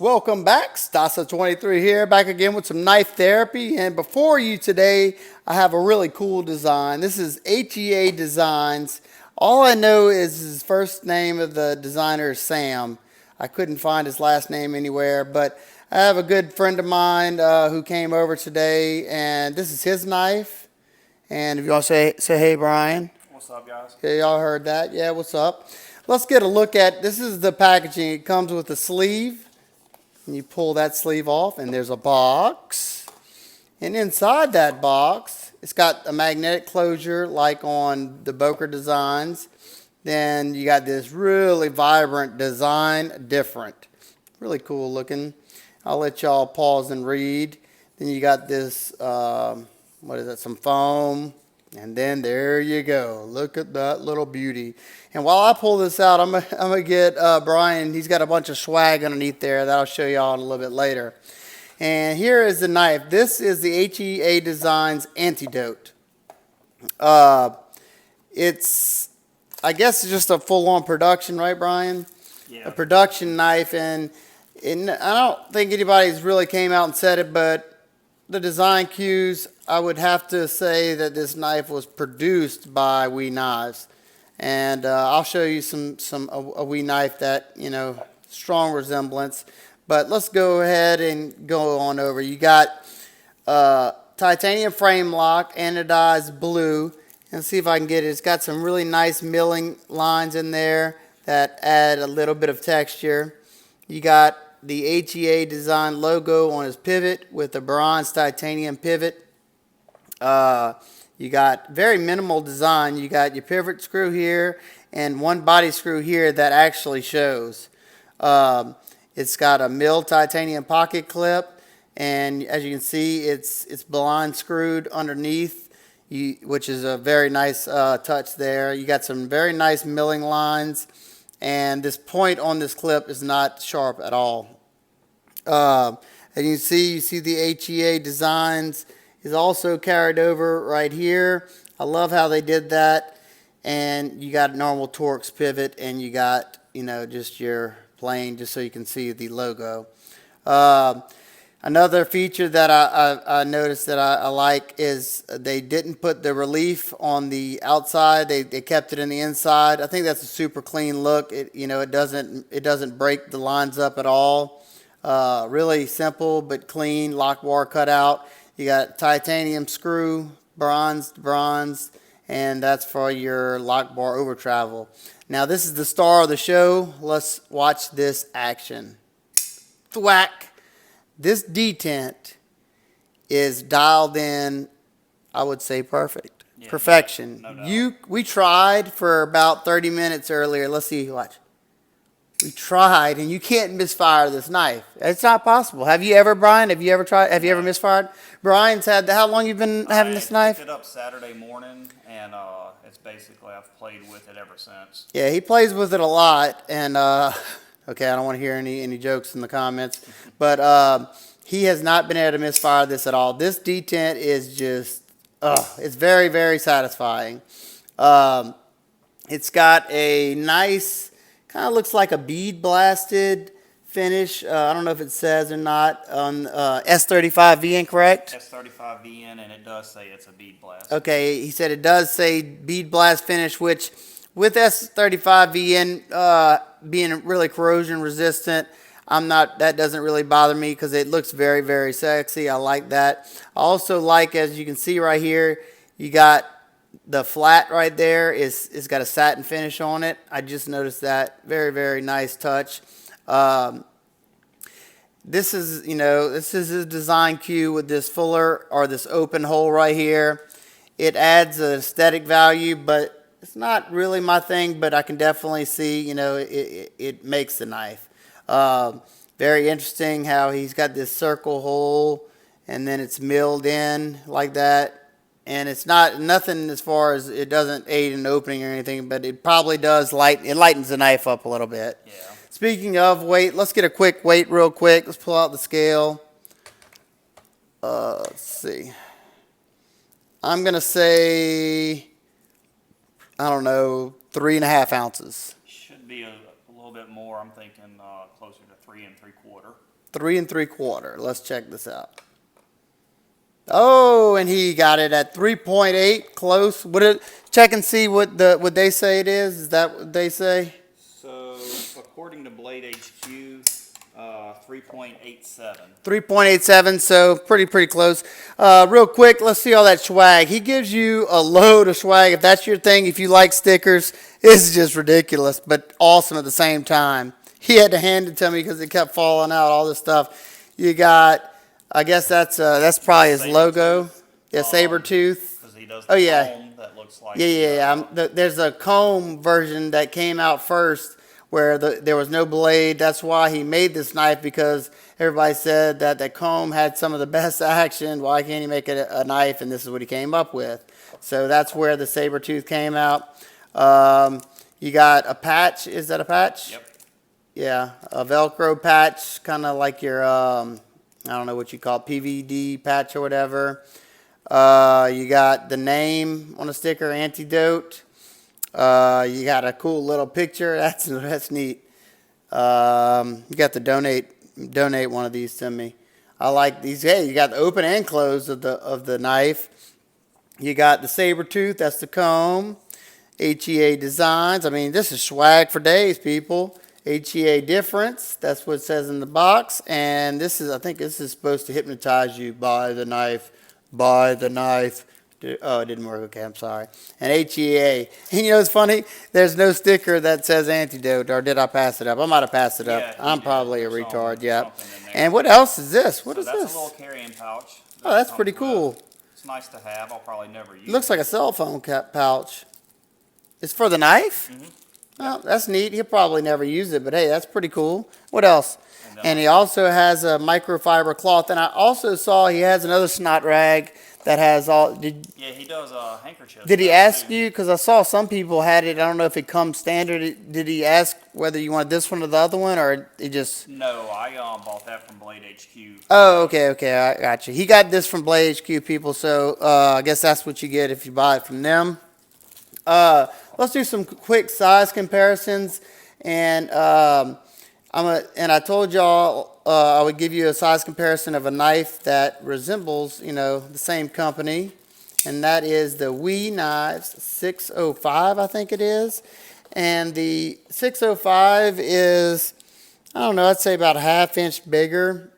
Welcome back, Stasa23 here, back again with some knife therapy. And before you today, I have a really cool design. This is HEA Designs. All I know is his first name of the designer is Sam. I couldn't find his last name anywhere, but I have a good friend of mine who came over today, and this is his knife. And if you want to say hey, Brian. What's up, guys? Yeah, y'all heard that. Yeah, what's up? Let's get a look at, this is the packaging. It comes with a sleeve. And you pull that sleeve off, and there's a box. And inside that box, it's got a magnetic closure like on the Boker Designs. Then you got this really vibrant design, different. Really cool looking. I'll let y'all pause and read. Then you got this, what is that, some foam. And then there you go. Look at that little beauty. And while I pull this out, I'm gonna get Brian. He's got a bunch of swag underneath there that I'll show y'all a little bit later. And here is the knife. This is the HEA Designs Antidote. It's, I guess, it's just a full-on production, right, Brian? Yeah. A production knife, and I don't think anybody's really came out and said it, but the design cues, I would have to say that this knife was produced by HEA Knives. And I'll show you a HEA knife that, you know, strong resemblance. But let's go ahead and go on over. You got titanium frame lock, anodized blue. And see if I can get it. It's got some really nice milling lines in there that add a little bit of texture. You got the HEA Design logo on his pivot with a bronze titanium pivot. You got very minimal design. You got your pivot screw here and one body screw here that actually shows. It's got a milled titanium pocket clip, and as you can see, it's blind screwed underneath, which is a very nice touch there. You got some very nice milling lines, and this point on this clip is not sharp at all. And you see the HEA Designs is also carried over right here. I love how they did that. And you got normal Torx pivot, and you got, you know, just your plain, just so you can see the logo. Another feature that I noticed that I like is they didn't put the relief on the outside. They kept it in the inside. I think that's a super clean look. It doesn't break the lines up at all. Really simple but clean lock bar cutout. You got titanium screw, bronze, and that's for your lock bar over travel. Now this is the star of the show. Let's watch this action. Thwack. This detent is dialed in, I would say perfect. Yeah, perfection. No doubt. We tried for about 30 minutes earlier. Let's see, watch. We tried, and you can't misfire this knife. It's not possible. Have you ever, Brian? Have you ever tried? Have you ever misfired? Brian's had, how long you been having this knife? I picked it up Saturday morning, and it's basically, I've played with it ever since. Yeah, he plays with it a lot, and okay, I don't want to hear any jokes in the comments, but he has not been able to misfire this at all. This detent is just, it's very, very satisfying. It's got a nice, kind of looks like a bead blasted finish. I don't know if it says or not on S35VN, correct? S35VN, and it does say it's a bead blast. Okay, he said it does say bead blast finish, which with S35VN being really corrosion resistant, that doesn't really bother me because it looks very, very sexy. I like that. I also like, as you can see right here, you got the flat right there it's got a satin finish on it. I just noticed that. Very, very nice touch. This is his design cue with this fuller or this open hole right here. It adds an aesthetic value, but it's not really my thing, but I can definitely see, it makes the knife. Very interesting how he's got this circle hole and then it's milled in like that. And it's nothing as far as it doesn't aid in opening or anything, but it probably does it lightens the knife up a little bit. Yeah. Speaking of weight, let's get a quick weight real quick. Let's pull out the scale. Let's see. I'm going to say, I don't know, 3.5 ounces. Should be a little bit more. I'm thinking closer to 3 3/4. 3 3/4. Let's check this out. Oh, and he got it at 3.8, close. Check and see what they say it is. Is that what they say? So according to Blade HQ, 3.87. 3.87, so pretty close. Real quick, let's see all that swag. He gives you a load of swag. If that's your thing, if you like stickers, it's just ridiculous, but awesome at the same time. He had to hand it to me because it kept falling out, all this stuff. You got, I guess that's probably his logo. Yeah, saber tooth. Because he does Oh, the yeah. comb that looks like There's a comb version that came out first where there was no blade. That's why he made this knife, because everybody said that the comb had some of the best action. Why can't he make it a knife? And this is what he came up with. So that's where the saber tooth came out. You got a patch. Is that a patch? Yep. Yeah, a Velcro patch, kind of like your, I don't know what you call it, PVD patch or whatever. You got the name on the sticker, Antidote. You got a cool little picture. That's neat. You got to donate one of these to me. I like these. Hey, you got the open and close of the knife. You got the saber tooth. That's the comb. HEA Designs. I mean, this is swag for days, people. HEA difference. That's what it says in the box. And I think this is supposed to hypnotize you. Buy the knife. Buy the knife. Oh, it didn't work. Okay, I'm sorry. And HEA. And you know, it's funny. There's no sticker that says Antidote. Or did I pass it up? I might have passed it up. Yeah, I'm probably a retard. Yep. something in there. And what else is this? What is That's this? a little carrying pouch. Oh, that's comes pretty with. cool. It's nice to have. I'll probably never use It looks like a cell phone pouch. It's for the knife? Mm-hmm. Oh, that's neat. He'll probably never use it, but hey, that's pretty cool. What else? And, And he also has a microfiber cloth. And I also saw he has another snot rag that has all. Yeah, he does handkerchiefs. Did he now, ask too. you? Because I saw some people had it. I don't know if it comes standard. Did he ask whether you wanted this one or the other one, or he just? No, I bought that from Blade HQ. Oh, okay, I got you. He got this from Blade HQ, people. So I guess that's what you get if you buy it from them. Let's do some quick size comparisons, and I told y'all I would give you a size comparison of a knife that resembles, the same company, and that is the HEA Knives 605, I think it is, and the 605 is, I don't know, I'd say about a ½ inch bigger,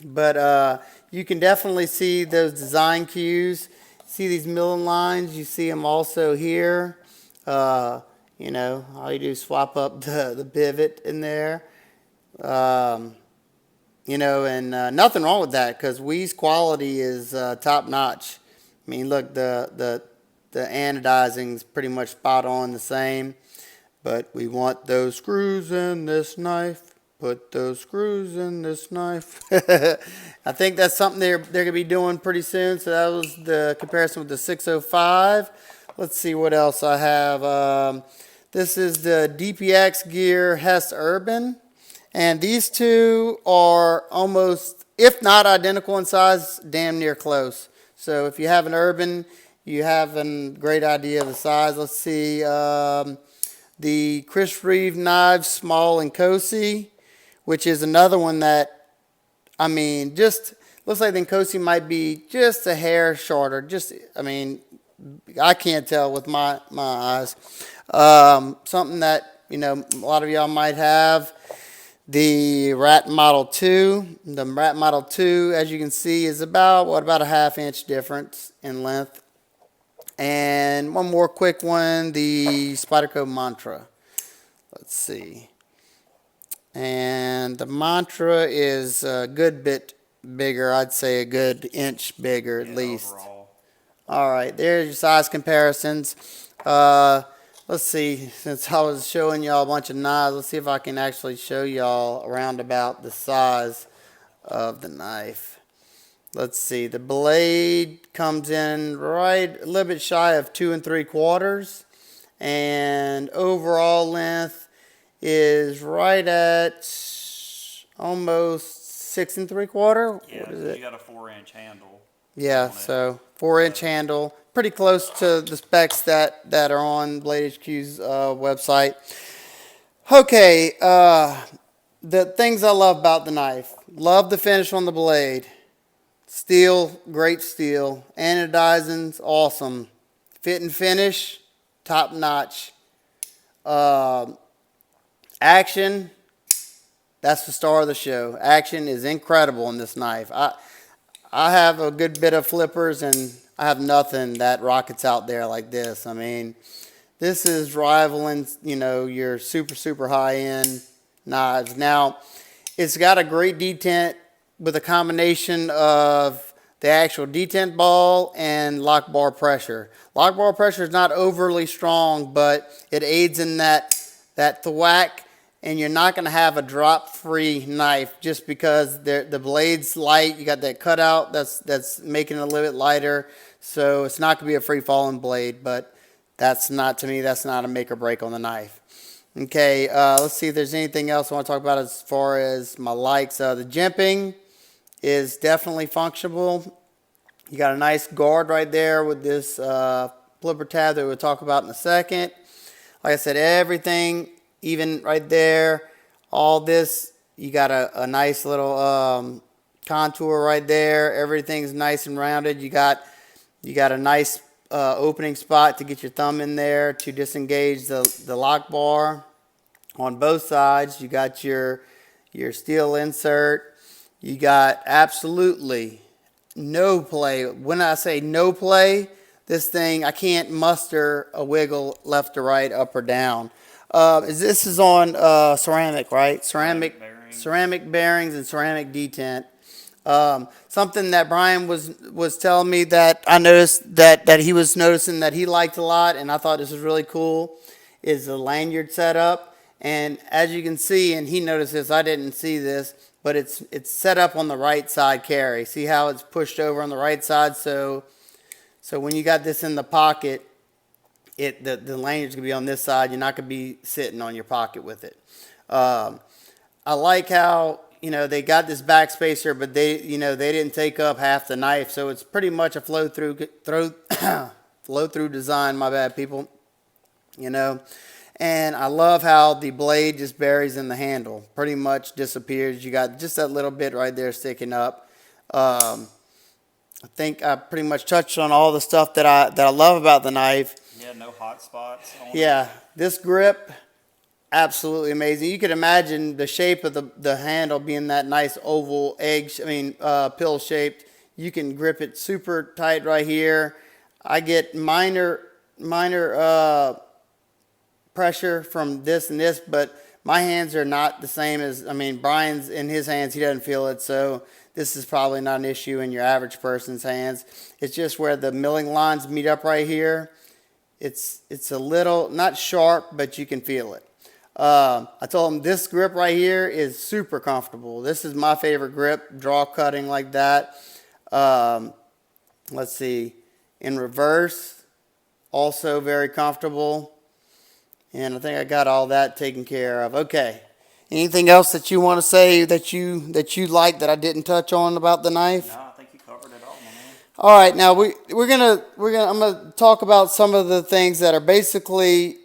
but you can definitely see those design cues. See these milling lines? You see them also here. All you do is swap up the pivot in there. And nothing wrong with that, because HEA's quality is top notch. I mean, look, the anodizing is pretty much spot on the same. But we want those screws in this knife. Put those screws in this knife. I think that's something they're going to be doing pretty soon. So that was the comparison with the 605. Let's see what else I have. This is the DPX Gear Hess Urban. And these two are almost, if not identical in size, damn near close. So if you have an Urban, you have a great idea of the size. Let's see. The Chris Reeve Knives Small and Cozy, which is another one that, I mean, just looks like the Nkosi might be just a hair shorter. I can't tell with my eyes. Something that, a lot of y'all might have. The Rat Model 2. The Rat Model 2, as you can see, is about a ½ inch difference in length. And one more quick one, the Spyderco Mantra. Let's see. And the Mantra is a good bit bigger. I'd say a good inch bigger at least. Overall. All right, there's your size comparisons. Let's see, since I was showing y'all a bunch of knives, let's see if I can actually show y'all around about the size of the knife. Let's see, the blade comes in right a little bit shy of 2 3/4, and overall length is right at almost 6 3/4. Yeah, What is it? you got a 4-inch handle. Yeah, so 4-inch handle, pretty close to the specs that are on Blade HQ's website. Okay, the things I love about the knife. Love the finish on the blade. Steel, great steel. Anodizing's awesome. Fit and finish, top notch. Uh, Action, that's the star of the show. Action is incredible in this knife. I have a good bit of flippers, and I have nothing that rockets out there like this. I mean, this is rivaling, your super high-end knives. Now, it's got a great detent with a combination of the actual detent ball and lock bar pressure. Lock bar pressure is not overly strong, but it aids in that thwack, and you're not going to have a drop-free knife just because the blade's light. You got that cutout that's making it a little bit lighter, so it's not going to be a free-falling blade, but that's not, to me, that's not a make or break on the knife. Okay, let's see if there's anything else I want to talk about as far as my likes. The jimping is definitely functional. You got a nice guard right there with this flipper tab that we'll talk about in a second. Like I said, everything, even right there, all this, you got a nice little contour right there. Everything's nice and rounded. You got a nice opening spot to get your thumb in there to disengage the lock bar. On both sides, you got your steel insert. You got absolutely no play. When I say no play, this thing, I can't muster a wiggle left or right, up or down. This is on ceramic, right? Ceramic bearings and ceramic detent. Something that Brian was telling me that I noticed that he was noticing that he liked a lot, and I thought this was really cool, is the lanyard setup. And as you can see, and he noticed this, I didn't see this, but it's set up on the right side carry. See how it's pushed over on the right side? So when you got this in the pocket, the lanyard's gonna be on this side. You're not gonna be sitting on your pocket with it. I like how they got this backspacer, but they didn't take up half the knife, so it's pretty much a flow through design. My bad, people. And I love how the blade just buries in the handle, pretty much disappears. You got just that little bit right there sticking up. I think I pretty much touched on all the stuff that I love about the knife. Yeah, no hot spots on Yeah, this grip, absolutely amazing. You could imagine the shape of the handle being that nice oval pill shaped. You can grip it super tight right here. I get minor pressure from this and this, but my hands are not the same as, Brian's in his hands, he doesn't feel it, so this is probably not an issue in your average person's hands. It's just where the milling lines meet up right here. It's a little, not sharp, but you can feel it. I told him this grip right here is super comfortable. This is my favorite grip, draw cutting like that. Let's see, in reverse, also very comfortable. And I think I got all that taken care of. Okay. Anything else that you want to say that you like that I didn't touch on about the knife? No, I think you covered it all, my man. All right. Now I'm gonna talk about some of the things that are basically,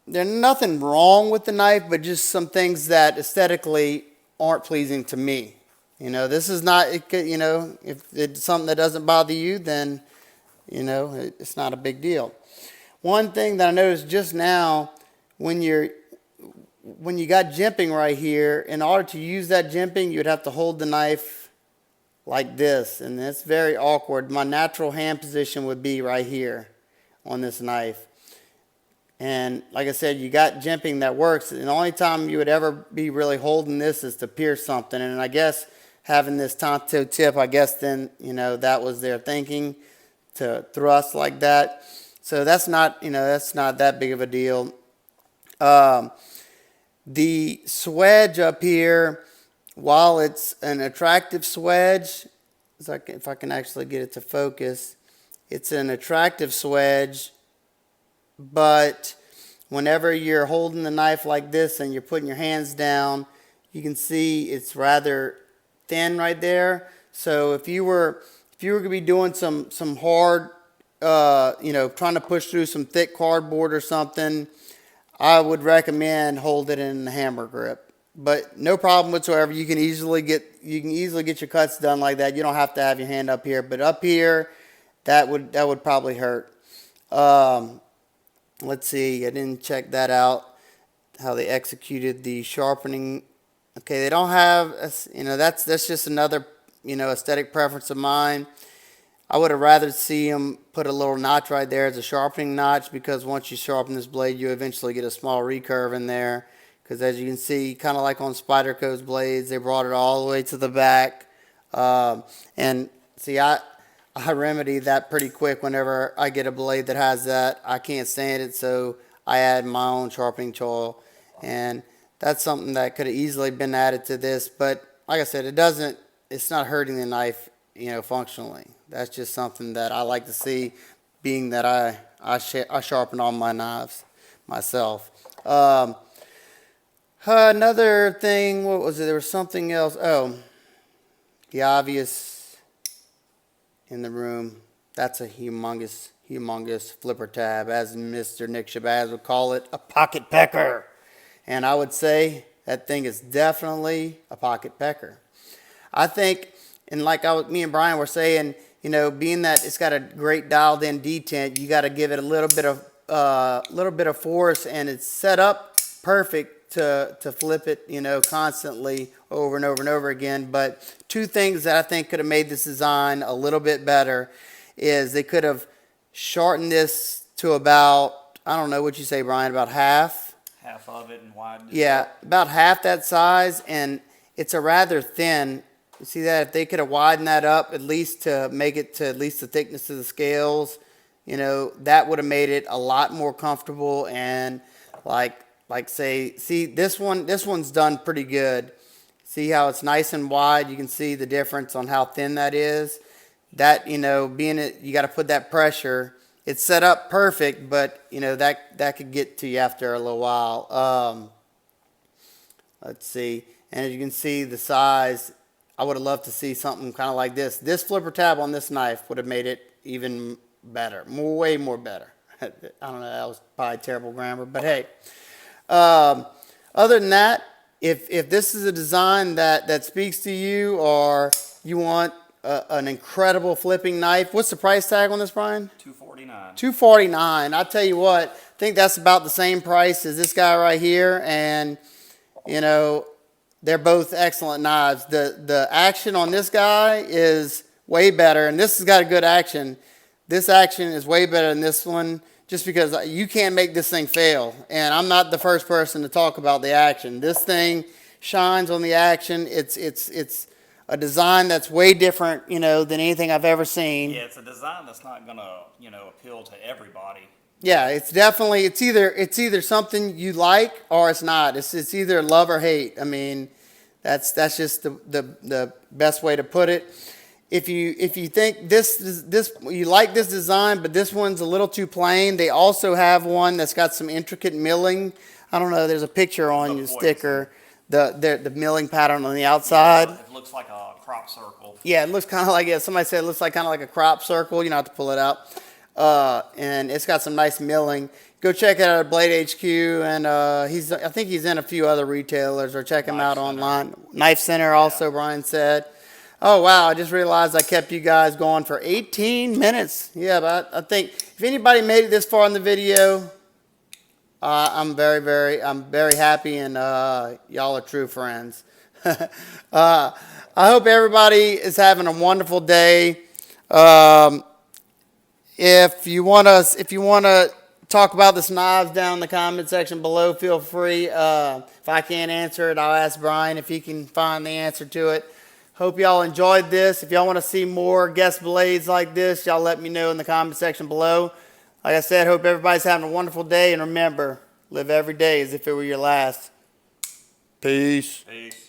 there's nothing wrong with the knife, but just some things that aesthetically aren't pleasing to me. This is not, if it's something that doesn't bother you, then it's not a big deal. One thing that I noticed just now, when you got jimping right here, in order to use that jimping, you'd have to hold the knife like this, and it's very awkward. My natural hand position would be right here on this knife. And like I said, you got jimping that works, and the only time you would ever be really holding this is to pierce something. And I guess having this Tonto tip, I guess then, that was their thinking, to thrust like that. So that's not that big of a deal. The swedge up here, while it's an attractive swedge, if I can actually get it to focus, it's an attractive swedge, but whenever you're holding the knife like this and you're putting your hands down, you can see it's rather thin right there. So if you were going to be doing some hard, trying to push through some thick cardboard or something, I would recommend hold it in the hammer grip. But no problem whatsoever. You can easily get your cuts done like that. You don't have to have your hand up here, but up here, that would probably hurt. Let's see. I didn't check that out. How they executed the sharpening. Okay, they don't have, that's just another, aesthetic preference of mine. I would have rather see them put a little notch right there as a sharpening notch, because once you sharpen this blade, you eventually get a small recurve in there. Because as you can see, kind of like on Spyderco's blades, they brought it all the way to the back. And see, I remedy that pretty quick whenever I get a blade that has that. I can't stand it, so I add my own sharpening choil. And that's something that could have easily been added to this. But like I said, it's not hurting the knife, functionally. That's just something that I like to see, being that I sharpen all my knives myself. Another thing, what was it? There was something else. Oh, the obvious in the room. That's a humongous flipper tab, as Mr. Nick Shabazz would call it, a pocket pecker. And I would say that thing is definitely a pocket pecker. I think, and like me and Brian were saying, being that it's got a great dialed-in detent, you got to give it a little bit of force, and it's set up perfect to flip it, constantly over and over and over again. But two things that I think could have made this design a little bit better is they could have shortened this to about, I don't know what you say, Brian, about half. Half of it and widened it. Yeah, about half that size, and it's a rather thin. You see that? If they could have widened that up at least to make it to at least the thickness of the scales, that would have made it a lot more comfortable. And see, this one's done pretty good. See how it's nice and wide? You can see the difference on how thin that is. That, being it, you got to put that pressure. It's set up perfect, but that could get to you after a little while. Let's see, and as you can see the size, I would have loved to see something kind of like this. This flipper tab on this knife would have made it even better, way more better. I don't know, that was probably terrible grammar, but hey. Other than that, if this is a design that speaks to you, or you want an incredible flipping knife, what's the price tag on this, Brian? $249. $249. I tell you what, I think that's about the same price as this guy right here, and they're both excellent knives. The action on this guy is way better, and this has got a good action. This action is way better than this one, just because you can't make this thing fail. And I'm not the first person to talk about the action. This thing shines on the action. It's a design that's way different, than anything I've ever seen. Yeah, it's a design that's not gonna, appeal to everybody. Yeah, it's definitely, it's either something you like or it's not. It's either love or hate. I mean, that's just the best way to put it. If you think you like this design, but this one's a little too plain, they also have one that's got some intricate milling. I don't know, there's a picture on your sticker, the milling pattern on the outside. Yeah, it looks like a crop circle. Yeah, it looks kind of like, somebody said it looks like kind of like a crop circle. You don't have to pull it out. And it's got some nice milling. Go check it out at Blade HQ, and I think he's in a few other retailers, or check him out online. Knife Center also, Brian said. Oh, wow, I just realized I kept you guys going for 18 minutes. Yeah, but I think if anybody made it this far in the video, I'm very happy, and y'all are true friends. I hope everybody is having a wonderful day. If you want to talk about this knives down in the comment section below, feel free. If I can't answer it, I'll ask Brian if he can find the answer to it. Hope y'all enjoyed this. If y'all want to see more guest blades like this, y'all let me know in the comment section below. Like I said, hope everybody's having a wonderful day, and remember, live every day as if it were your last. Peace. Peace.